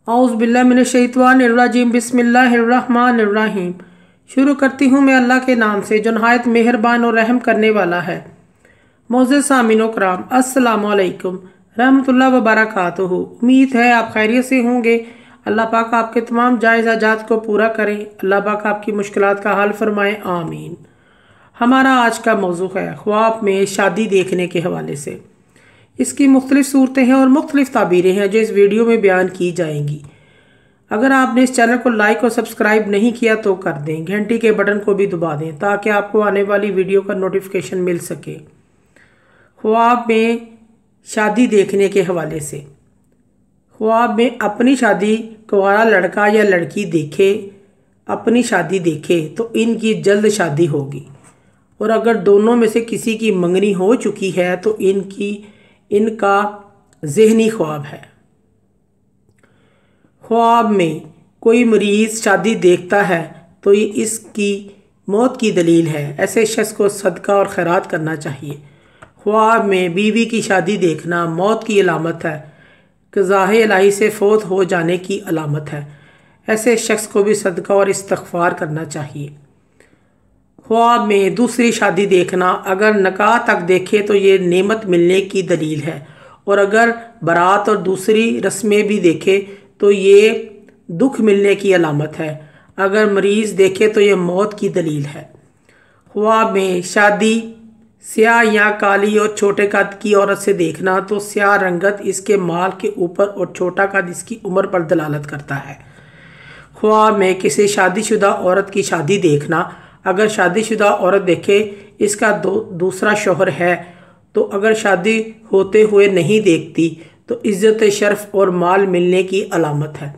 औज़ुबिल्लाहिमिनश्शैतानिर्रजीम बिस्मिल्लाहिर्रहमानिर्रहीम। शुरू करती हूँ मैं अल्लाह के नाम से जो नहायत मेहरबान और रहम करने वाला है। मोअज़्ज़िज़ सामिनो कराम, अस्सलामु अलैकुम रहमतुल्लाह व बरकातुहू। उम्मीद है आप खैरियत से होंगे। अल्लाह पाक आपके तमाम जायज़ हाजात को पूरा करें। अल्लाह पाक आपकी मुश्किलात का हल फरमाए, आमीन। हमारा आज का मौजू है ख्वाब में शादी देखने के हवाले से। इसकी मुख्तलिफ सूरतें हैं और मुख्तलिफ ताबीरें हैं जो इस वीडियो में बयान की जाएंगी। अगर आपने इस चैनल को लाइक और सब्सक्राइब नहीं किया तो कर दें, घंटी के बटन को भी दबा दें ताकि आपको आने वाली वीडियो का नोटिफिकेशन मिल सके। ख्वाब में शादी देखने के हवाले से, ख्वाब में अपनी शादी कुंवारा लड़का या लड़की देखे, अपनी शादी देखे तो इनकी जल्द शादी होगी, और अगर दोनों में से किसी की मंगनी हो चुकी है तो इनका ज़हनी ख्वाब है। ख्वाब में कोई मरीज़ शादी देखता है तो ये इसकी मौत की दलील है। ऐसे शख्स को सदका और खैरात करना चाहिए। ख्वाब में बीवी की शादी देखना मौत की अलामत है, क़ज़ाए इलाही से फ़ौत हो जाने की अलामत है। ऐसे शख्स को भी सदका और इस्तग़फ़ार करना चाहिए। ख्वाब में दूसरी शादी देखना अगर निकाह तक देखे तो ये नेमत मिलने की दलील है, और अगर बारात और दूसरी रस्में भी देखे तो ये दुख मिलने की अलामत है। अगर मरीज़ देखे तो ये मौत की दलील है। ख्वाब में शादी स्याह या काली और छोटे कद की औरत से देखना तो स्याह रंगत इसके माल के ऊपर और छोटा कद इसकी उम्र पर दलालत करता है। ख्वाब में किसी शादीशुदा औरत की शादी देखना, अगर शादीशुदा औरत देखे इसका दूसरा शौहर है तो अगर शादी होते हुए नहीं देखती तो इज़्ज़त शर्फ और माल मिलने की अलामत है।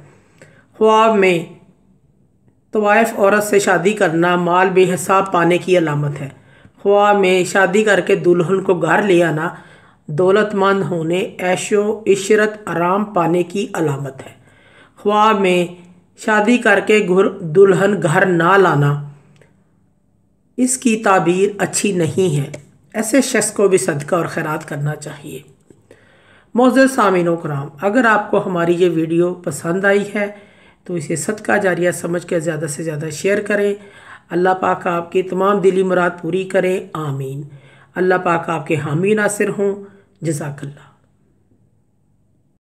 ख्वाब में तवाइफ औरत से शादी करना माल बेहिसाब पाने की अलामत है। ख्वाब में शादी करके दुल्हन को घर ले आना दौलतमंद होने, ऐशो इशरत आराम पाने की अलामत है। ख्वाब में शादी करके दुल्हन घर ना लाना, इसकी ताबीर अच्छी नहीं है। ऐसे शख्स को भी सदका और खैरात करना चाहिए। मोअज़्ज़िज़ सामीनो कराम, अगर आपको हमारी ये वीडियो पसंद आई है तो इसे सदका जारिया समझ कर ज़्यादा से ज़्यादा शेयर करें। अल्लाह पाक आपकी तमाम दिली मुराद पूरी करें, आमीन। अल्लाह पाक आपके हामी नासिर हों। जज़ाकल्लाह।